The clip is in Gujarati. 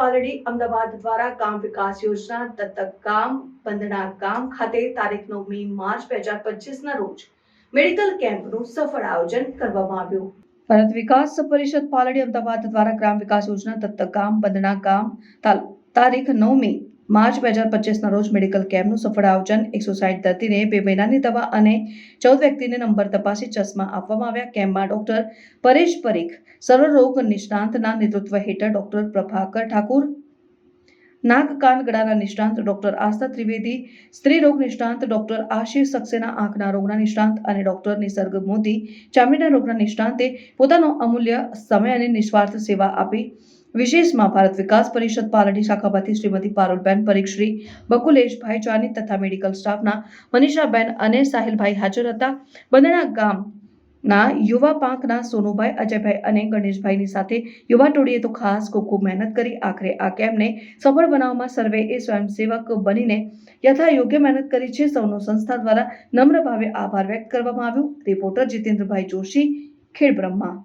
પાલડી અમદાવાદ દ્વારા ગામ વિકાસ યોજના દત્તક ગામ બંધણા ગામ ખાતે તારીખ 9 માર્ચ 2025 ના રોજ મેડિકલ કેમ્પનું સફળ આયોજન કરવામાં આવ્યું. ભારત વિકાસ પરિષદ પાલડી અમદાવાદ દ્વારા ગ્રામ વિકાસ યોજના દત્તક ગામ બંધણા ગામ તારીખ 9 માર્ચ 2025 ના રોજ મેડિકલ કેમ્પનું સફળ આયોજન. 160 દર્દીને 2 મહિનાની દવા અને 14 વ્યક્તિને નંબર તપાસી ચશ્મા આપવામાં આવ્યા. કેમ્પમાં ડોક્ટર પરેશ પરીખ સર્વરોગ નિષ્ણાંતના નેતૃત્વ હેઠળ ડોક્ટર પ્રભાકર ઠાકુર, નાક કાન ગળાના નિષ્ણાંત ડોક્ટર આસ્થા ત્રિવેદી, સ્ત્રી રોગ નિષ્ણાંત ડોક્ટર આશીષ સક્સેના, આંખના રોગના નિષ્ણાંત અને ડોક્ટર નિસર્ગ મોદી ચામડીના રોગના નિષ્ણાંતે પોતાનો અમૂલ્ય સમય અને નિસ્વાર્થ સેવા આપી. વિશેષમાં ભારત વિકાસ પરિષદ પાલડી શાખામાંથી શ્રીમતી પારુલબેન પરીખ, શ્રી બકુલેશભાઈ જાની તથા મેડિકલ સ્ટાફના મનીષાબેન અને સાહિલભાઈ હાજર હતા. બંધણા ગામના યુવા પાંખના સોનુભાઈ, અજયભાઈ અને ગણેશભાઈની સાથે યુવા ટોળીએ તો ખાસ ખૂબ મહેનત કરી. આખરે આ કેમ્પને સફળ બનાવવામાં સર્વેએ સ્વયંસેવક બનીને યથાયોગ્ય મહેનત કરી છે. સૌનો સંસ્થા દ્વારા નમ્ર ભાવે આભાર વ્યક્ત કરવામાં આવ્યો. રિપોર્ટર જીતેન્દ્રભાઈ જોશી, ખેડબ્રહ્મા.